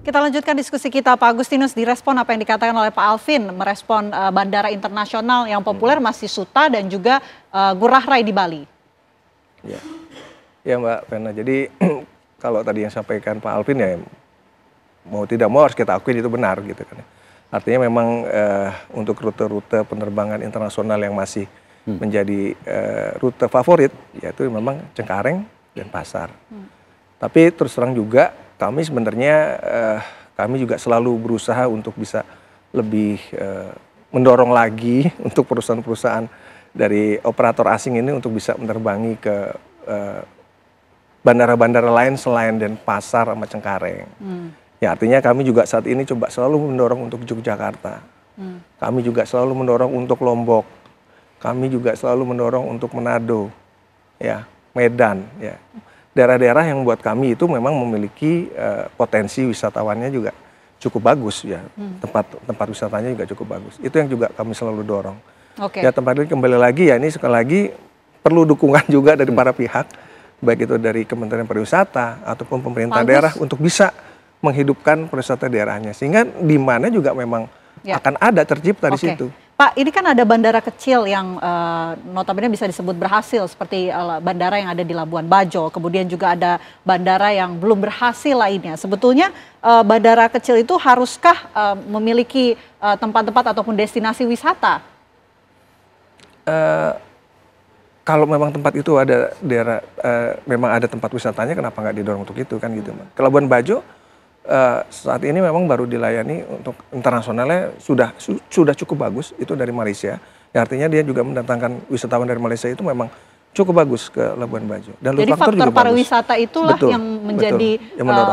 Kita lanjutkan diskusi kita, Pak Agustinus. Direspon apa yang dikatakan oleh Pak Alvin, merespon bandara internasional yang populer masih Suta dan juga Ngurah Rai di Bali. Ya Mbak Pena, jadi kalau tadi yang sampaikan Pak Alvin ya mau tidak mau harus kita akui itu benar gitu kan. Artinya memang untuk rute-rute penerbangan internasional yang masih menjadi rute favorit yaitu memang Cengkareng dan Pasar. Tapi terus terang juga kami sebenarnya kami juga selalu berusaha untuk bisa lebih mendorong lagi untuk perusahaan-perusahaan dari operator asing ini untuk bisa menerbangi ke bandara-bandara lain selain Denpasar sama Cengkareng. Ya artinya kami juga saat ini coba selalu mendorong untuk Yogyakarta. Kami juga selalu mendorong untuk Lombok. Kami juga selalu mendorong untuk Manado, ya Medan, ya. Daerah-daerah yang buat kami itu memang memiliki potensi wisatawannya juga cukup bagus ya, tempat wisatanya juga cukup bagus. Itu yang juga kami selalu dorong. Ya tempat ini kembali lagi ya ini sekali lagi perlu dukungan juga dari para pihak, baik itu dari Kementerian Pariwisata ataupun pemerintah daerah untuk bisa menghidupkan pariwisata daerahnya, sehingga di mana juga memang akan ada tercipta di situ. Pak, ini kan ada bandara kecil yang notabene bisa disebut berhasil seperti bandara yang ada di Labuan Bajo, kemudian juga ada bandara yang belum berhasil lainnya. Sebetulnya bandara kecil itu haruskah memiliki tempat-tempat ataupun destinasi wisata? Kalau memang tempat itu ada daerah, memang ada tempat wisatanya, kenapa nggak didorong untuk itu kan gitu, Mbak. Ke Labuan Bajo saat ini memang baru dilayani untuk internasionalnya sudah cukup bagus itu dari Malaysia. Ya, artinya dia juga mendatangkan wisatawan dari Malaysia itu memang cukup bagus ke Labuan Bajo. Dan jadi faktor pariwisata itulah yang menjadi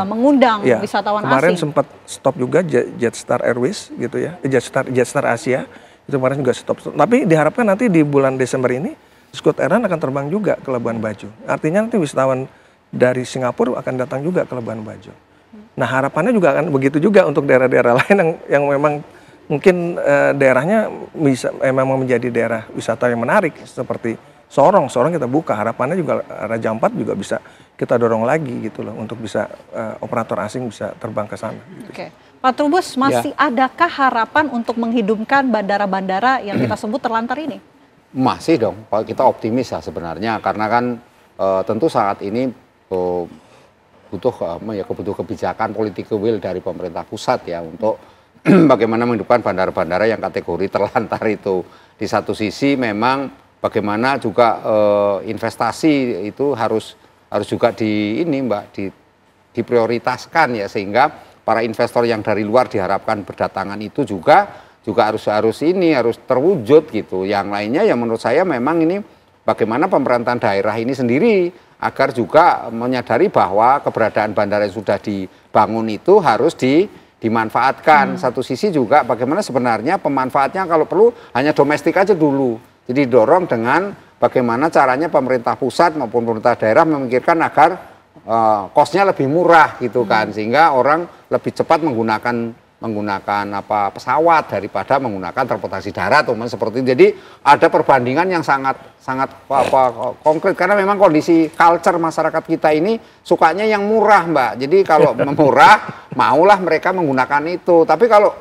mengundang wisatawan asing. Kemarin sempat stop juga Jetstar Airways gitu ya, Jetstar Asia itu kemarin juga stop. Tapi diharapkan nanti di bulan Desember ini Scoot Airlines akan terbang juga ke Labuan Bajo. Artinya nanti wisatawan dari Singapura akan datang juga ke Labuan Bajo. Nah harapannya juga akan begitu juga untuk daerah-daerah lain yang memang mungkin daerahnya bisa memang menjadi daerah wisata yang menarik seperti Sorong kita buka, harapannya juga Raja Ampat juga bisa kita dorong lagi gitu loh untuk bisa operator asing bisa terbang ke sana. Oke. Pak Trubus, masih adakah harapan untuk menghidupkan bandara-bandara yang kita sebut terlantar ini? Masih dong, kita optimis ya sebenarnya karena kan tentu saat ini butuh kebijakan political will dari pemerintah pusat ya untuk bagaimana menghidupkan bandara-bandara yang kategori terlantar itu. Di satu sisi memang bagaimana juga investasi itu harus juga diprioritaskan ya, sehingga para investor yang dari luar diharapkan berdatangan itu juga harus terwujud gitu. Yang lainnya ya menurut saya memang ini bagaimana pemerintahan daerah ini sendiri agar juga menyadari bahwa keberadaan bandara yang sudah dibangun itu harus dimanfaatkan. Satu sisi juga bagaimana sebenarnya pemanfaatnya kalau perlu hanya domestik aja dulu. Jadi dorong dengan bagaimana caranya pemerintah pusat maupun pemerintah daerah memikirkan agar kosnya lebih murah gitu kan, sehingga orang lebih cepat menggunakan pesawat daripada menggunakan transportasi darat seperti itu. Jadi ada perbandingan yang sangat konkret karena memang kondisi culture masyarakat kita ini sukanya yang murah, Mbak. Jadi kalau murah maulah mereka menggunakan itu. Tapi kalau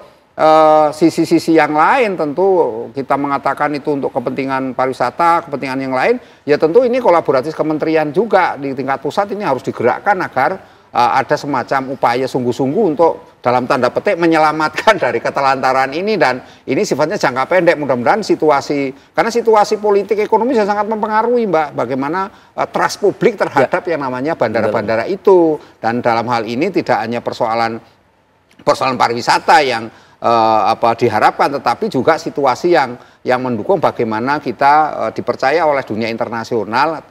sisi-sisi yang lain tentu kita mengatakan itu untuk kepentingan pariwisata, kepentingan yang lain, ya tentu ini kolaborasi kementerian juga di tingkat pusat ini harus digerakkan agar ada semacam upaya sungguh-sungguh untuk dalam tanda petik menyelamatkan dari ketelantaran ini, dan ini sifatnya jangka pendek. Mudah-mudahan karena situasi politik ekonomi sangat mempengaruhi, Mbak, bagaimana trust publik terhadap yang namanya bandara-bandara itu. Dan dalam hal ini tidak hanya persoalan pariwisata yang diharapkan, tetapi juga situasi yang mendukung bagaimana kita dipercaya oleh dunia internasional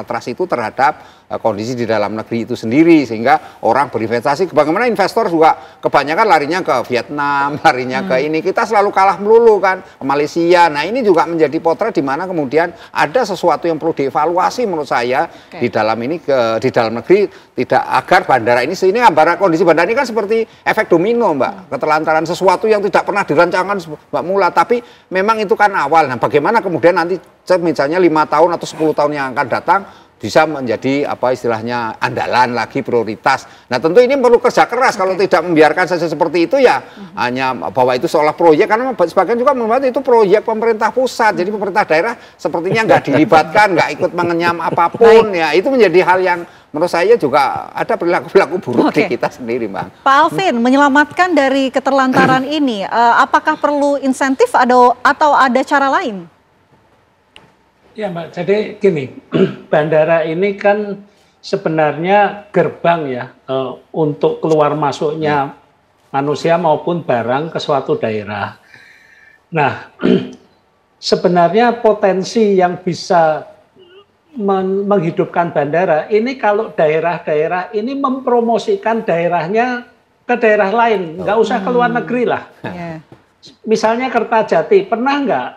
trust itu terhadap kondisi di dalam negeri itu sendiri, sehingga orang berinvestasi. Bagaimana investor juga kebanyakan larinya ke Vietnam, larinya ke ini, kita selalu kalah melulu kan, ke Malaysia. Nah ini juga menjadi potret di mana kemudian ada sesuatu yang perlu dievaluasi menurut saya di dalam negeri, tidak agar bandara ini kondisi bandara ini kan seperti efek domino, Mbak, ketelantaran sesuatu yang tidak pernah dirancangkan Mbak Mula, tapi memang itu kan awal. Nah bagaimana kemudian nanti misalnya 5 tahun atau 10 tahun yang akan datang bisa menjadi apa istilahnya andalan lagi, prioritas. Nah tentu ini perlu kerja keras. Kalau tidak membiarkan saja seperti itu ya hanya bahwa itu seolah proyek, karena sebagian juga membuat itu proyek pemerintah pusat. Jadi pemerintah daerah sepertinya nggak dilibatkan, nggak ikut mengenyam apapun. Ya itu menjadi hal yang menurut saya juga ada perilaku-perilaku buruk di kita sendiri, Mbak. Pak Alvin, menyelamatkan dari keterlantaran ini, apakah perlu insentif atau ada cara lain? Ya Mbak, jadi gini, bandara ini kan sebenarnya gerbang ya untuk keluar masuknya manusia maupun barang ke suatu daerah. Nah, sebenarnya potensi yang bisa menghidupkan bandara ini kalau daerah-daerah ini mempromosikan daerahnya ke daerah lain, nggak usah ke luar negeri lah. Misalnya Kertajati, pernah nggak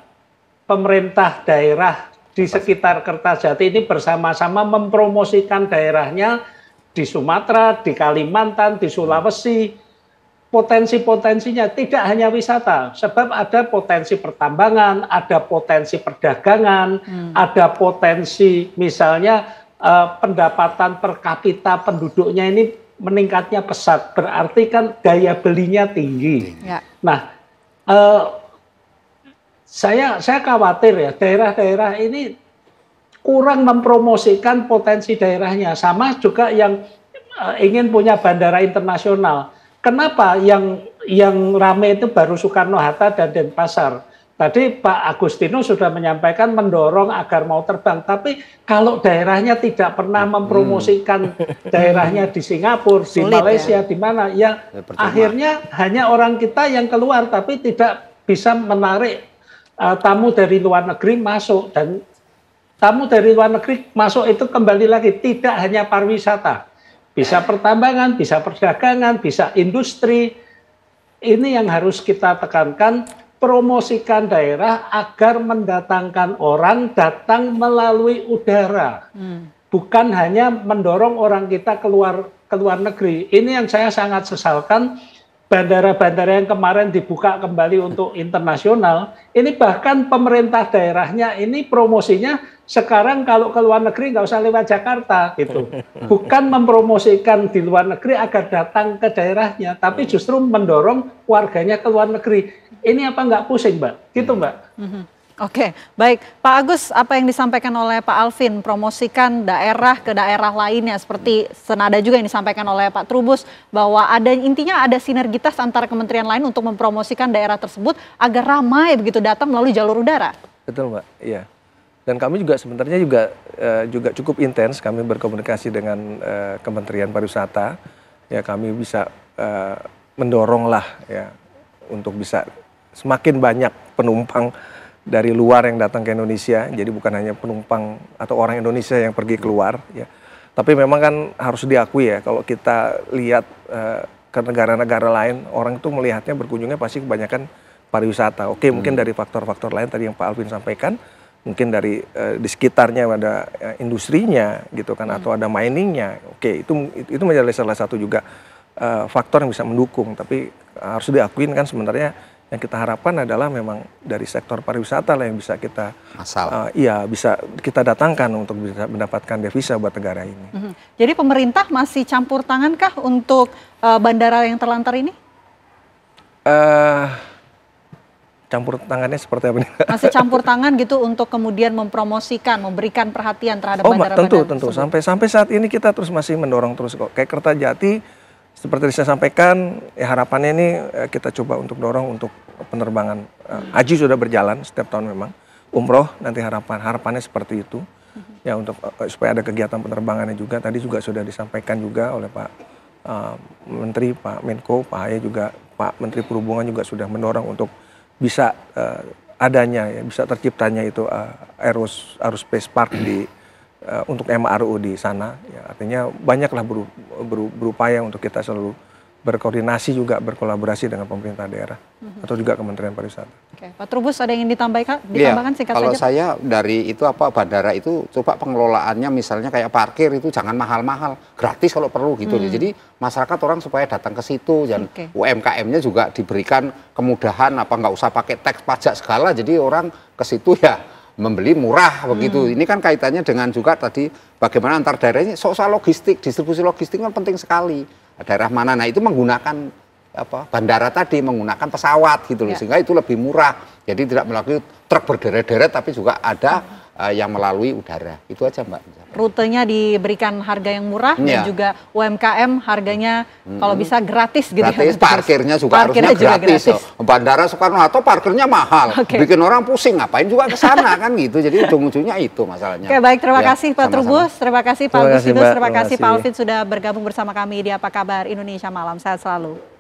pemerintah daerah di sekitar Kertajati ini bersama-sama mempromosikan daerahnya di Sumatera, di Kalimantan, di Sulawesi, potensi-potensinya tidak hanya wisata, sebab ada potensi pertambangan, ada potensi perdagangan, ada potensi misalnya pendapatan per kapita penduduknya ini meningkatnya pesat, berarti kan daya belinya tinggi. Ya. Nah, saya khawatir ya daerah-daerah ini kurang mempromosikan potensi daerahnya, sama juga yang ingin punya bandara internasional. Kenapa yang rame itu baru Soekarno-Hatta dan Denpasar? Tadi Pak Agustino sudah menyampaikan mendorong agar mau terbang, tapi kalau daerahnya tidak pernah mempromosikan daerahnya di Singapura, di Malaysia, di mana ya akhirnya hanya orang kita yang keluar, tapi tidak bisa menarik tamu dari luar negeri masuk, dan tamu dari luar negeri masuk itu kembali lagi tidak hanya pariwisata. Bisa pertambangan, bisa perdagangan, bisa industri. Ini yang harus kita tekankan, promosikan daerah agar mendatangkan orang datang melalui udara. Bukan hanya mendorong orang kita ke luar negeri. Ini yang saya sangat sesalkan, bandara-bandara yang kemarin dibuka kembali untuk internasional, ini bahkan pemerintah daerahnya ini promosinya sekarang kalau ke luar negeri nggak usah lewat Jakarta gitu. Bukan mempromosikan di luar negeri agar datang ke daerahnya, tapi justru mendorong warganya ke luar negeri. Ini apa nggak pusing, Mbak? Gitu, Mbak. Oke, baik. Pak Agus, apa yang disampaikan oleh Pak Alvin, promosikan daerah ke daerah lainnya, seperti senada juga yang disampaikan oleh Pak Trubus, bahwa intinya ada sinergitas antara kementerian lain untuk mempromosikan daerah tersebut agar ramai begitu datang melalui jalur udara. Betul, Mbak. Iya. Dan kami juga sebenarnya juga cukup intens kami berkomunikasi dengan Kementerian Pariwisata. Ya, kami bisa mendorong lah ya untuk bisa semakin banyak penumpang dari luar yang datang ke Indonesia. Jadi bukan hanya penumpang atau orang Indonesia yang pergi keluar ya. Tapi memang kan harus diakui ya, kalau kita lihat ke negara-negara lain, orang itu melihatnya berkunjungnya pasti kebanyakan pariwisata. Oke, mungkin dari faktor-faktor lain tadi yang Pak Alvin sampaikan, mungkin dari di sekitarnya ada industrinya gitu kan, atau ada miningnya. Oke, itu menjadi salah satu juga faktor yang bisa mendukung. Tapi harus diakuin kan sebenarnya yang kita harapkan adalah memang dari sektor pariwisata lah yang bisa kita bisa kita datangkan untuk bisa mendapatkan devisa buat negara ini. Jadi pemerintah masih campur tangankah untuk bandara yang terlantar ini? Campur tangannya seperti apa nih? Masih campur tangan gitu untuk kemudian mempromosikan, memberikan perhatian terhadap bandara-bandara. Tentu. Sampai saat ini kita terus masih mendorong terus kok. Kayak Kertajati, seperti saya sampaikan, ya harapannya ini kita coba untuk dorong untuk penerbangan. Haji sudah berjalan setiap tahun memang. Umroh nanti harapannya seperti itu. Ya untuk supaya ada kegiatan penerbangannya juga. Tadi juga sudah disampaikan juga oleh Pak Menteri, Pak Menko, Pak Haye juga, Pak Menteri Perhubungan juga sudah mendorong untuk bisa adanya ya, bisa terciptanya itu Aerospace Park untuk MRU di sana ya, artinya banyaklah berupaya untuk kita selalu berkoordinasi juga berkolaborasi dengan pemerintah daerah atau juga Kementerian Pariwisata. Oke, Pak Trubus ada yang ditambahkan singkat kalau saja? Saya dari itu bandara itu coba pengelolaannya misalnya kayak parkir itu jangan mahal-mahal, gratis kalau perlu gitu. Jadi masyarakat orang supaya datang ke situ dan UMKM-nya juga diberikan kemudahan nggak usah pakai teks pajak segala, jadi orang ke situ ya membeli murah begitu. Ini kan kaitannya dengan juga tadi bagaimana antar daerah ini soal logistik, distribusi logistik kan penting sekali. Daerah mana, nah itu menggunakan bandara tadi, menggunakan pesawat gitu loh, sehingga itu lebih murah. Jadi tidak melalui truk berderet-deret, tapi juga ada yang melalui udara. Itu aja Mbak. Rutenya diberikan harga yang murah dan juga UMKM harganya kalau bisa gratis gitu. Gratis, parkirnya juga harusnya gratis. Bandara Soekarno-Hatta parkirnya mahal, bikin orang pusing, ngapain juga ke sana kan gitu. Jadi ujung-ujungnya itu masalahnya. Oke, baik, terima kasih Pak Trubus, terima kasih Pak Agustinus, terima kasih Pak Mbak. Alvin sudah bergabung bersama kami di Apa Kabar Indonesia Malam. Sehat selalu.